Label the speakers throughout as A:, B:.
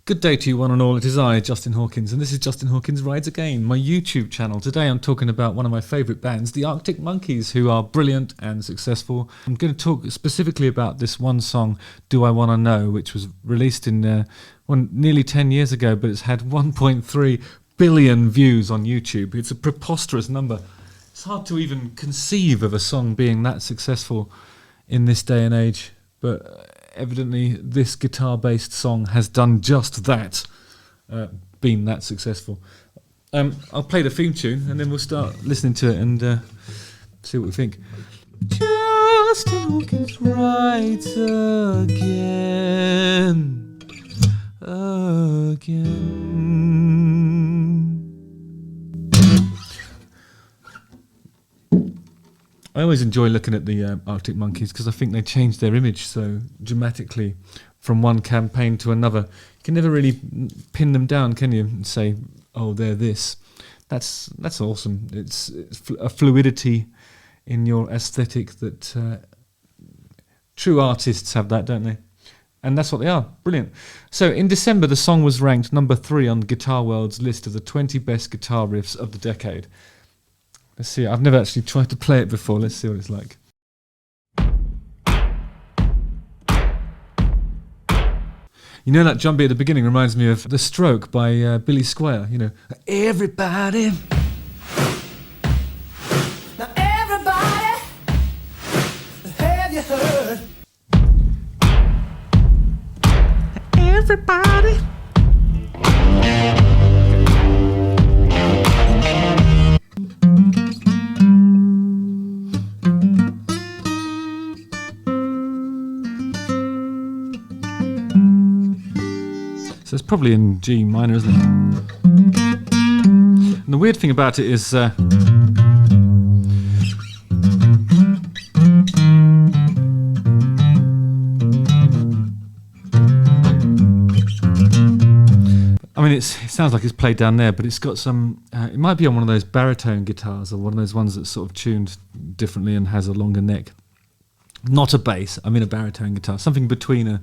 A: Good day to you one and all, it is I, Justin Hawkins, and this is Justin Hawkins Rides Again, my YouTube channel. Today I'm talking about one of my favourite bands, the Arctic Monkeys, who are brilliant and successful. I'm going to talk specifically about this one song, Do I Wanna Know, which was released in nearly 10 years ago, but it's had 1.3 billion views on YouTube. It's a preposterous number. It's hard to even conceive of a song being that successful in this day and age, but evidently this guitar-based song has done just that, been that successful. I'll play the theme tune and then we'll start listening to it and see what we think. Justin Hawkins rides again, again. I always enjoy looking at the Arctic Monkeys because I think they changed their image so dramatically from one campaign to another. You can never really pin them down, can you, and say, oh, they're this. That's awesome. It's a fluidity in your aesthetic that true artists have that, don't they? And that's what they are. Brilliant. So in December, the song was ranked number 3 on Guitar World's list of the 20 best guitar riffs of the decade. Let's see, I've never actually tried to play it before. Let's see what it's like. You know, that jump beat at the beginning reminds me of The Stroke by Billy Squire. You know, everybody.
B: Now everybody, have you heard?
A: Everybody. So it's probably in G minor, isn't it? And the weird thing about it is I mean, it sounds like it's played down there, but it's got some, it might be on one of those baritone guitars or one of those ones that's sort of tuned differently and has a longer neck. Not a bass, I mean a baritone guitar, something between a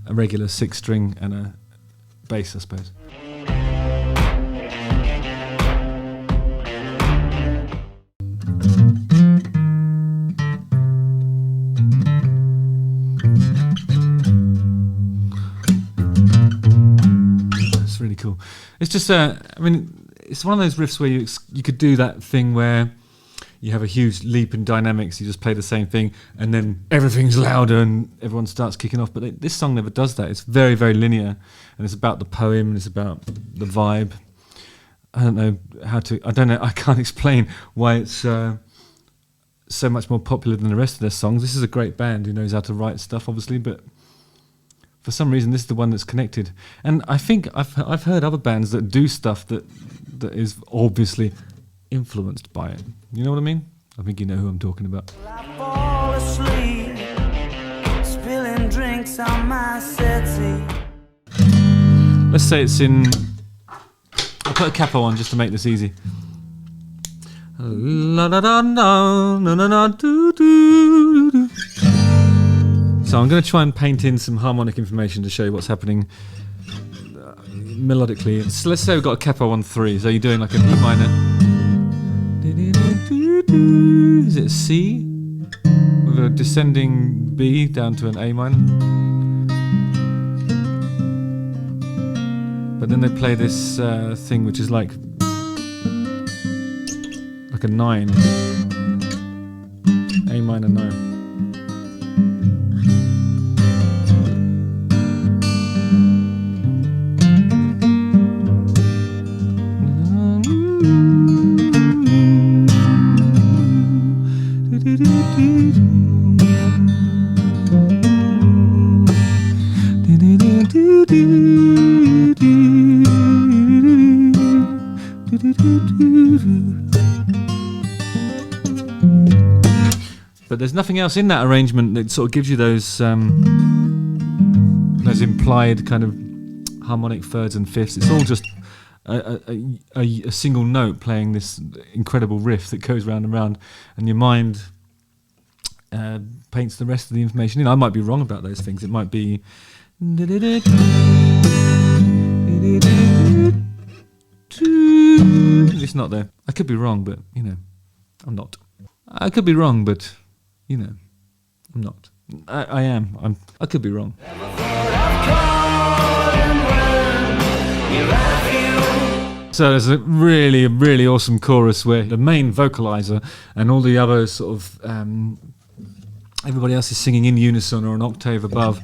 A: regular 6-string and a bass, I suppose. It's really cool. It's just, I mean, it's one of those riffs where you could do that thing where you have a huge leap in dynamics, you just play the same thing, and then everything's louder and everyone starts kicking off. But this song never does that. It's very, very linear, and it's about the poem, and it's about the vibe. I don't know, I can't explain why it's so much more popular than the rest of their songs. This is a great band who knows how to write stuff, obviously, but for some reason this is the one that's connected. And I think I've heard other bands that do stuff that is obviously influenced by it. You know what I mean? I think you know who I'm talking about.
B: I fall asleep, spilling drinks on my settee.
A: Let's say it's in... I'll put a capo on just to make this easy. So I'm going to try and paint in some harmonic information to show you what's happening melodically. So let's say we've got a capo on 3, so you're doing like an E minor. Is it a C with a descending B down to an A minor? But then they play this thing which is like a 9, A minor 9. But there's nothing else in that arrangement that sort of gives you those implied kind of harmonic thirds and fifths. It's all just a single note playing this incredible riff that goes round and round, and your mind paints the rest of the information in. I might be wrong about those things. It might be It's not there. I could be wrong, but, I'm not. I could be wrong, but, I'm not. I am. I could be wrong. So there's a really, really awesome chorus where the main vocalizer and all the other sort of everybody else is singing in unison or an octave above,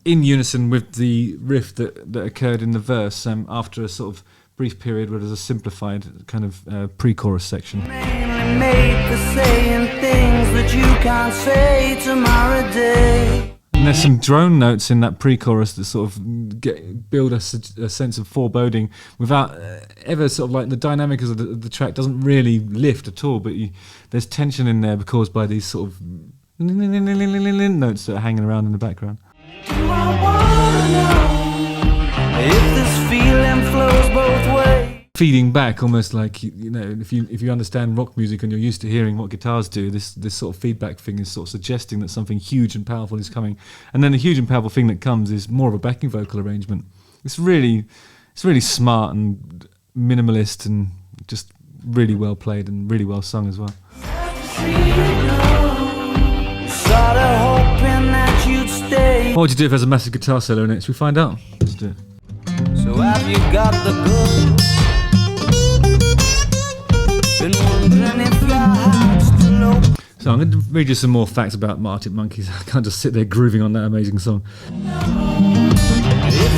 A: in unison with the riff that occurred in the verse after a sort of brief period where there's a simplified kind of pre-chorus section.
B: Mainly made for saying things that you can't say tomorrow day.
A: And there's some drone notes in that pre-chorus that sort of build us a sense of foreboding without ever sort of like the dynamic of the track doesn't really lift at all, but there's tension in there caused by these sort of notes that are hanging around in the background.
B: Do I wanna know if this feeling flows both ways?
A: Feeding back, almost like if you understand rock music and you're used to hearing what guitars do, this sort of feedback thing is sort of suggesting that something huge and powerful is coming, and then the huge and powerful thing that comes is more of a backing vocal arrangement. It's really smart and minimalist and just really well played and really well sung as well.
B: Sorta hoping that you'd stay.
A: What would you do if there's a massive guitar solo in it? Should we find out? Let's do it.
B: So have you got the goods? Been wondering if your heart's still open.
A: So I'm going to read you some more facts about Arctic Monkeys. I can't just sit there grooving on that amazing song.
B: If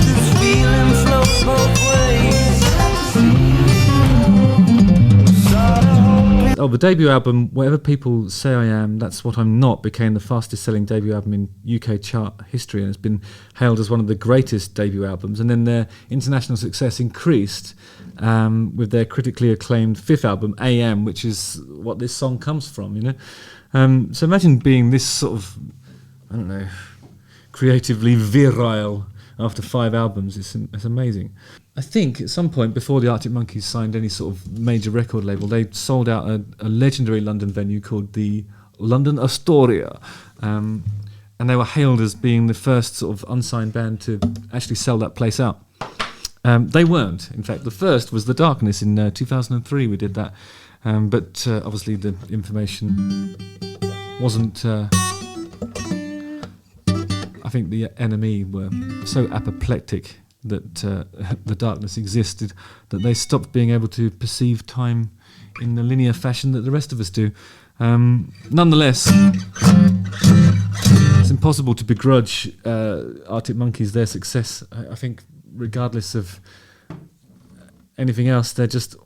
B: this feeling flows both ways. Sorta hoping.
A: Oh, the debut album, Whatever People Say I Am, That's What I'm Not, became the fastest selling debut album in UK chart history and has been hailed as one of the greatest debut albums. And then their international success increased with their critically acclaimed fifth album, AM, which is what this song comes from, So imagine being this sort of, I don't know, creatively virile after 5 albums. It's amazing. I think at some point before the Arctic Monkeys signed any sort of major record label, they sold out a legendary London venue called the London Astoria, and they were hailed as being the first sort of unsigned band to actually sell that place out. They weren't. In fact, the first was The Darkness in 2003. We did that, but obviously the information wasn't. I think the enemy were so apoplectic that the darkness existed that they stopped being able to perceive time in the linear fashion that the rest of us do. Nonetheless, it's impossible to begrudge Arctic Monkeys their success. I think regardless of anything else, they're just,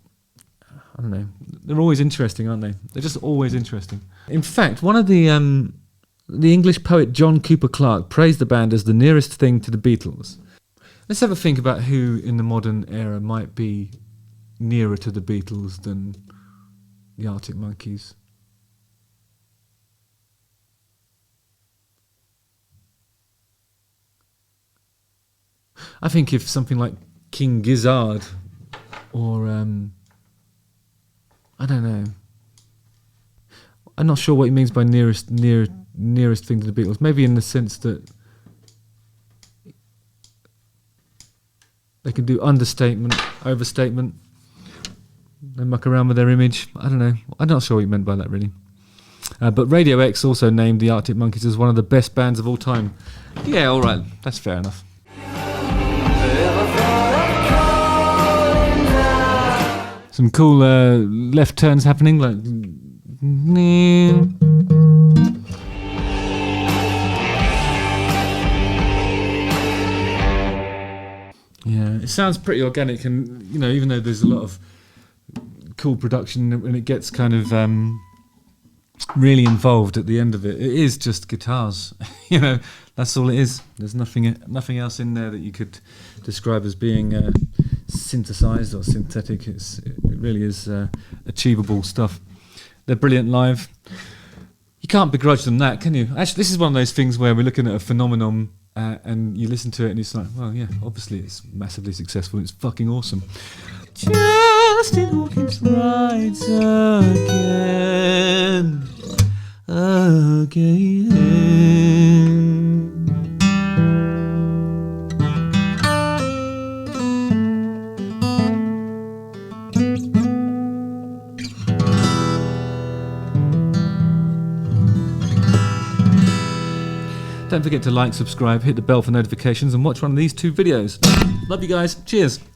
A: I don't know, they're always interesting, aren't they? They're just always interesting. In fact, one of the English poet John Cooper Clarke praised the band as the nearest thing to the Beatles. Let's have a think about who in the modern era might be nearer to the Beatles than the Arctic Monkeys. I think if something like King Gizzard or I don't know. I'm not sure what he means by nearest thing to the Beatles. Maybe in the sense that they can do understatement, overstatement. They muck around with their image. I don't know. I'm not sure what he meant by that, really. But Radio X also named the Arctic Monkeys as one of the best bands of all time. Yeah, all right. That's fair enough. Some cool left turns happening, like... Yeah, it sounds pretty organic, and even though there's a lot of cool production and it gets kind of really involved at the end of it, it is just guitars. That's all it is. There's nothing else in there that you could describe as being synthesized or synthetic. It really is achievable stuff. They're brilliant live. You can't begrudge them that, can you? Actually, this is one of those things where we're looking at a phenomenon and you listen to it and it's like, well, yeah, obviously it's massively successful. It's fucking awesome. Justin Hawkins rides again. Don't forget to like, subscribe, hit the bell for notifications, and watch one of these 2 videos. Love you guys. Cheers.